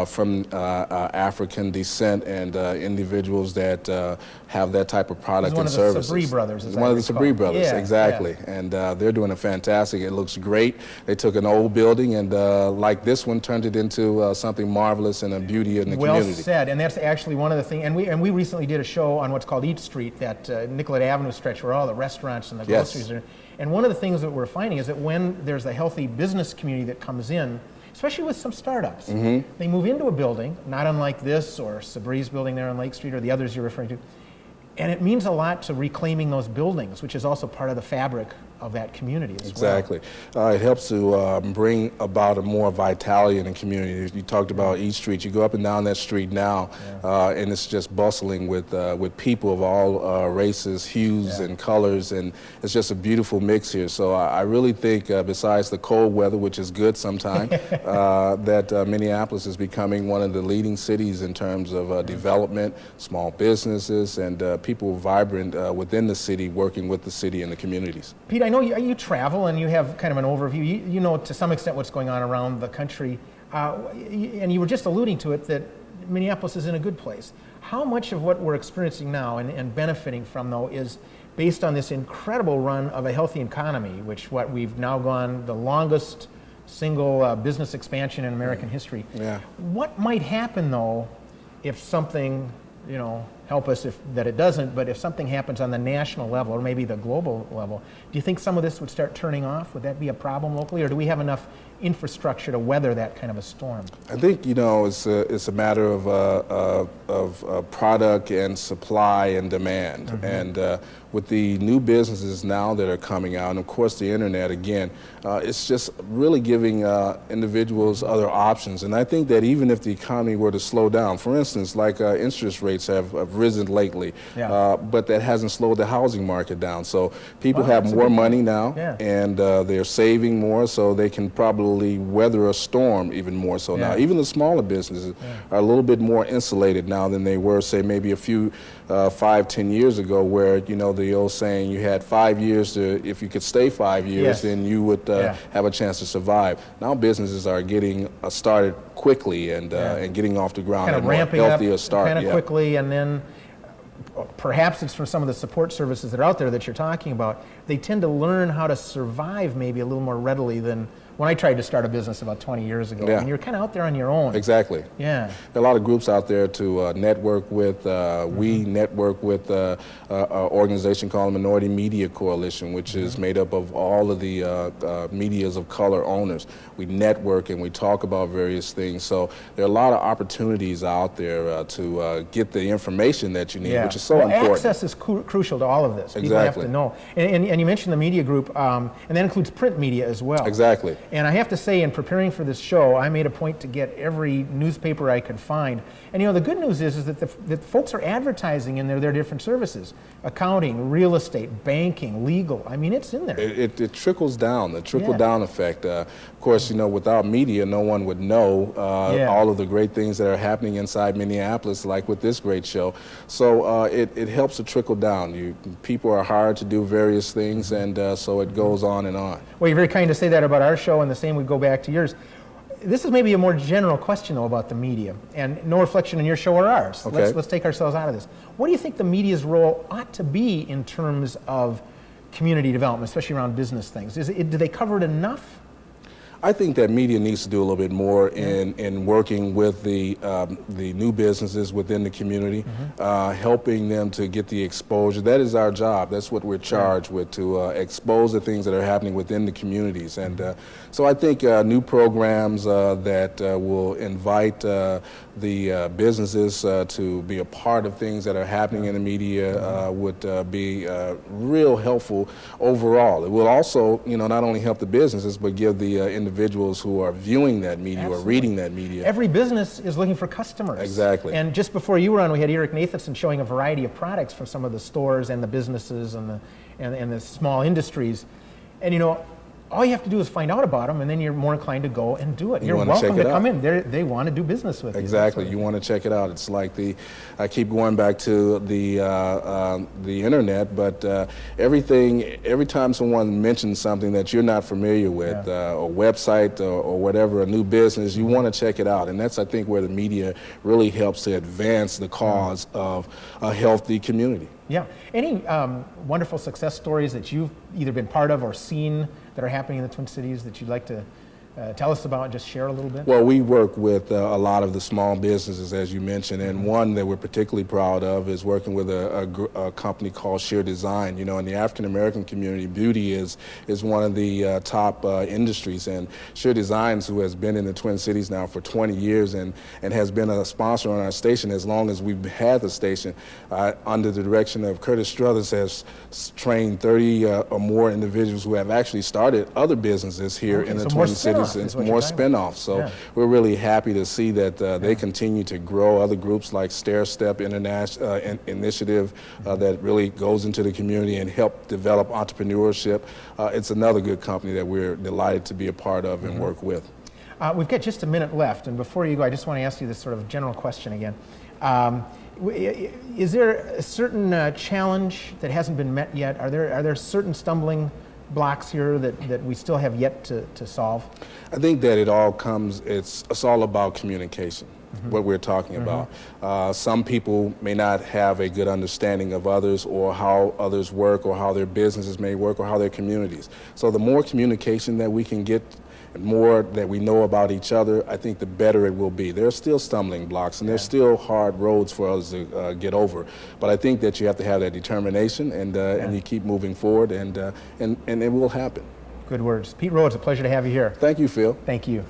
from African descent and individuals that have that type of product and services. One of the Sabri brothers, as I One of the recall. Sabri brothers, Yeah, exactly. Yeah. And they're doing a fantastic. It looks great. They took an old building and, like this one, turned it into something marvelous and a beauty in the community. Well said, and that's actually one of the things. And we recently did a show on what's called Eat Street, that Nicollet Avenue stretch where all the restaurants and the groceries are. And one of the things that we're finding is that when there's a healthy business community that comes in, especially with some startups, they move into a building, not unlike this or Sabri's building there on Lake Street or the others you're referring to, and it means a lot to reclaiming those buildings, which is also part of the fabric of that community as exactly. well. It helps to bring about a more vitality in the community. You talked about East Street. You go up and down that street now, and it's just bustling with people of all races, hues, and colors, and it's just a beautiful mix here. So I really think, besides the cold weather, which is good sometimes, that Minneapolis is becoming one of the leading cities in terms of development, small businesses, and people vibrant within the city, working with the city and the communities. Pete, I know you travel and you have kind of an overview. You know to some extent what's going on around the country, and you were just alluding to it that Minneapolis is in a good place. How much of what we're experiencing now and benefiting from, though, is based on this incredible run of a healthy economy, which we've now gone the longest single business expansion in American history. Yeah. What might happen, though, if something, help us that it doesn't, but if something happens on the national level or maybe the global level, do you think some of this would start turning off? Would that be a problem locally, or do we have enough infrastructure to weather that kind of a storm? I think it's a matter of product and supply and demand, and with the new businesses now that are coming out, and of course the internet again, it's just really giving individuals other options. And I think that even if the economy were to slow down, for instance, like interest rates have risen lately, but that hasn't slowed the housing market down. So people have more money now, and they're saving more, so they can probably weather a storm even more so now. Even the smaller businesses are a little bit more insulated now than they were, say, maybe a few 5-10 years ago, where the old saying, you had 5 years to, if you could stay 5 years, then you would have a chance to survive. Now businesses are getting started quickly and getting off the ground, kind of ramping healthier up start. Kind of quickly, and then perhaps it's from some of the support services that are out there that you're talking about. They tend to learn how to survive maybe a little more readily than when I tried to start a business about 20 years ago. And you're kind of out there on your own. Exactly. Yeah. There are a lot of groups out there to network with. We network with an organization called Minority Media Coalition, which is made up of all of the medias of color owners. We network and we talk about various things. So there are a lot of opportunities out there to get the information that you need, which is so important. Access is crucial to all of this. Exactly. People have to know. And you mentioned the media group, and that includes print media as well. Exactly. And I have to say, in preparing for this show, I made a point to get every newspaper I could find. And the good news is that the folks are advertising in their different services: accounting, real estate, banking, legal. I mean, it's in there. It trickles down, the trickle-down effect. Of course, without media, no one would know all of the great things that are happening inside Minneapolis, like with this great show. So it helps to trickle down. People are hired to do various things, and so it goes on and on. Well, you're very kind to say that about our show, and the same would go back to yours. this is maybe a more general question, though, about the media, and no reflection on your show or ours. Okay. Let's take ourselves out of this. What do you think the media's role ought to be in terms of community development, especially around business things? Do they cover it enough? I think that media needs to do a little bit more in working with the new businesses within the community, helping them to get the exposure. That is our job. That's what we're charged with, to expose the things that are happening within the communities. And so I think new programs that will invite the businesses to be a part of things that are happening in the media would be real helpful overall. It will also, not only help the businesses, but give the individuals who are viewing that media or reading that media. Every business is looking for customers. Exactly. And just before you were on, we had Iric Nathanson showing a variety of products from some of the stores and the businesses and the small industries. And all you have to do is find out about them, and then you're more inclined to go and do it. You're welcome to come in. They want to do business with you. Exactly. You want to check it out. It's like I keep going back to the internet, but every time someone mentions something that you're not familiar with, a website or whatever, a new business, you want to check it out. And that's, I think, where the media really helps to advance the cause of a healthy community. Yeah. Any wonderful success stories that you've either been part of or seen that are happening in the Twin Cities that you'd like to tell us about and just share a little bit? Well, we work with a lot of the small businesses, as you mentioned, and one that we're particularly proud of is working with a company called Sheer Design. In the African American community, beauty is one of the top industries, and Sheer Designs, who has been in the Twin Cities now for 20 years and has been a sponsor on our station as long as we've had the station, under the direction of Curtis Struthers, has trained 30 or more individuals who have actually started other businesses here in the Twin Cities. And more spin-offs. So we're really happy to see that they continue to grow. Other groups like Stair Step International Initiative that really goes into the community and help develop entrepreneurship. It's another good company that we're delighted to be a part of and work with. We've got just a minute left, and before you go, I just want to ask you this sort of general question again. Is there a certain challenge that hasn't been met yet? Are there certain stumbling blocks here that we still have yet to solve? I think that it's all about communication, what we're talking about. Some people may not have a good understanding of others or how others work or how their businesses may work or how their communities. So the more communication that we can get, and more that we know about each other, I think the better it will be. There are still stumbling blocks and there's still hard roads for us to get over. But I think that you have to have that determination and you keep moving forward and it will happen. Good words. Pete Rhodes, a pleasure to have you here. Thank you, Phil. Thank you.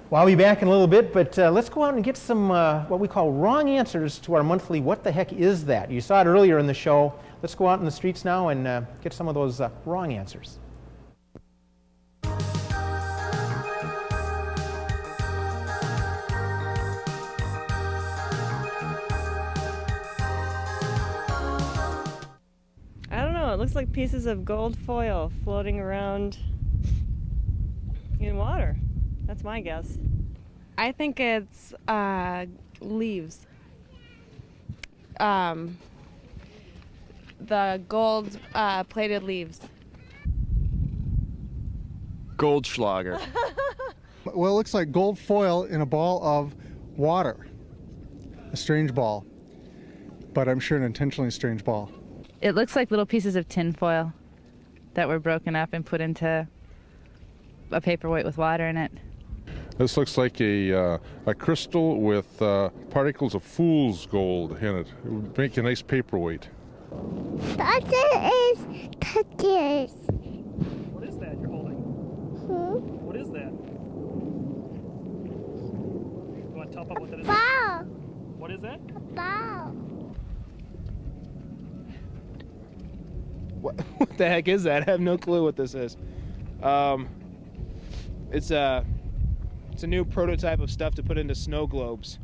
Well, I'll be back in a little bit, but let's go out and get some what we call wrong answers to our monthly What the Heck Is That? You saw it earlier in the show. Let's go out in the streets now and get some of those wrong answers. It looks like pieces of gold foil floating around in water. That's my guess. I think it's leaves. The gold plated leaves. Goldschlager. Well, it looks like gold foil in a ball of water. A strange ball, but I'm sure an intentionally strange ball. It looks like little pieces of tin foil that were broken up and put into a paperweight with water in it. This looks like a crystal with particles of fool's gold in it. It would make a nice paperweight. That is cookies. What is that you're holding? What is that? You want to tell Papa what that is? Ball. What is that? A ball. What the heck is that? I have no clue what this is. It's a new prototype of stuff to put into snow globes.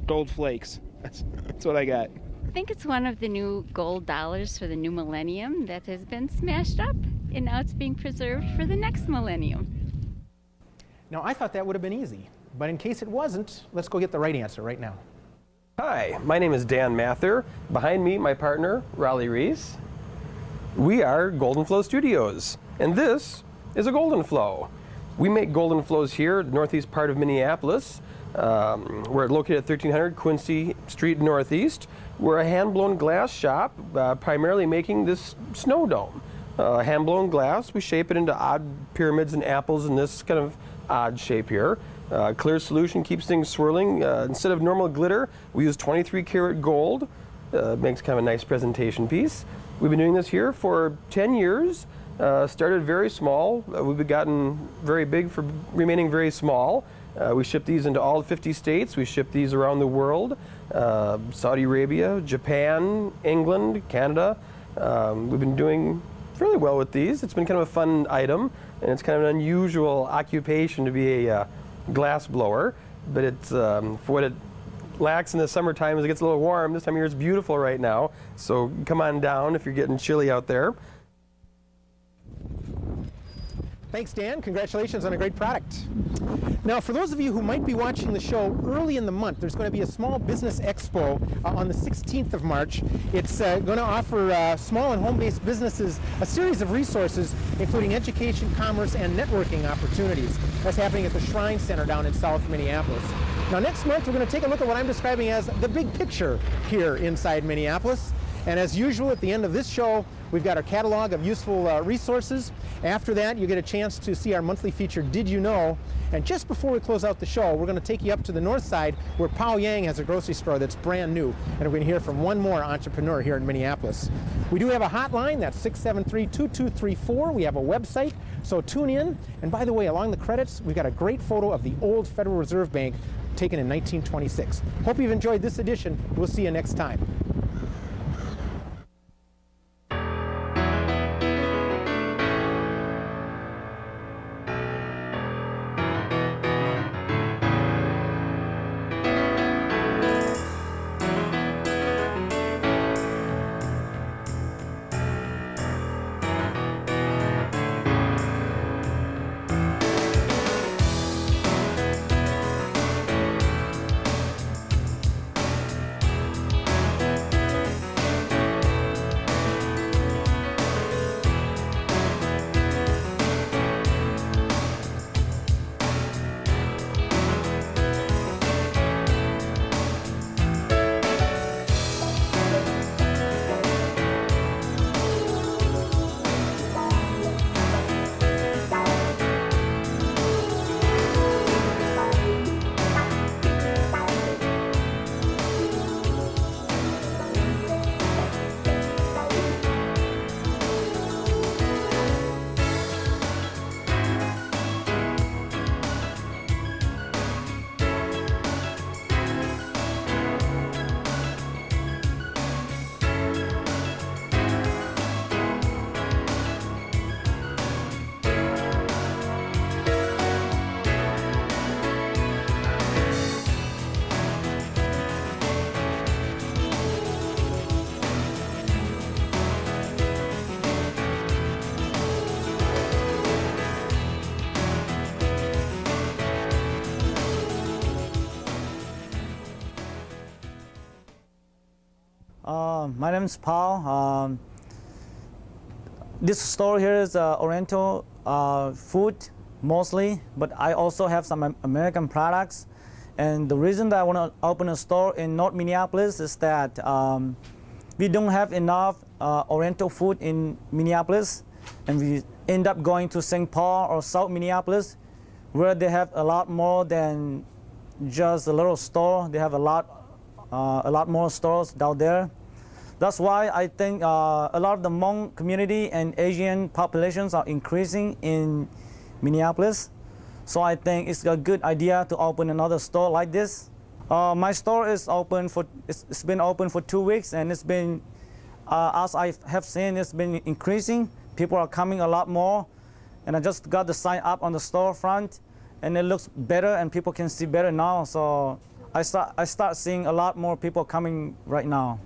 Gold flakes. That's what I got. I think it's one of the new gold dollars for the new millennium that has been smashed up, and now it's being preserved for the next millennium. Now, I thought that would have been easy, but in case it wasn't, let's go get the right answer right now. Hi, my name is Dan Mather. Behind me, my partner, Raleigh Reese. We are Golden Flow Studios, and this is a Golden Flow. We make golden flows here, the northeast part of Minneapolis. We're located at 1300 Quincy Street Northeast. We're a hand-blown glass shop, primarily making this snow dome. Hand-blown glass, we shape it into odd pyramids and apples in this kind of odd shape here. Clear solution keeps things swirling. Instead of normal glitter, we use 23 karat gold. Makes kind of a nice presentation piece. We've been doing this here for 10 years. Started very small. We've gotten very big for remaining very small. We ship these into all 50 states. We ship these around the world. Saudi Arabia, Japan, England, Canada. We've been doing fairly well with these. It's been kind of a fun item, and it's kind of an unusual occupation to be a glass blower, but it's for what it lacks in the summertime as it gets a little warm. This time of year it's beautiful right now, so come on down if you're getting chilly out there. Thanks, Dan. Congratulations on a great product. Now, for those of you who might be watching the show early in the month, there's going to be a small business expo on the 16th of March. It's going to offer small and home-based businesses a series of resources, including education, commerce, and networking opportunities. That's happening at the Shrine Center down in South Minneapolis. Now, next month, we're going to take a look at what I'm describing as the big picture here inside Minneapolis. And as usual, at the end of this show, we've got our catalog of useful resources. After that, you get a chance to see our monthly feature, Did You Know? And just before we close out the show, we're going to take you up to the north side where Pau Yang has a grocery store that's brand new. And we're going to hear from one more entrepreneur here in Minneapolis. We do have a hotline, that's 673-2234. We have a website, so tune in. And by the way, along the credits, we've got a great photo of the old Federal Reserve Bank taken in 1926. Hope you've enjoyed this edition. We'll see you next time. My name is Pau. This store here is Oriental food mostly, but I also have some American products. And the reason that I want to open a store in North Minneapolis is that we don't have enough Oriental food in Minneapolis, and we end up going to St. Paul or South Minneapolis, where they have a lot more than just a little store. They have a lot more stores down there. That's why I think a lot of the Hmong community and Asian populations are increasing in Minneapolis. So I think it's a good idea to open another store like this. My store is open it's been open for 2 weeks, and it's been, as I have seen, it's been increasing. People are coming a lot more, and I just got the sign up on the storefront, and it looks better, and people can see better now. So I start seeing a lot more people coming right now.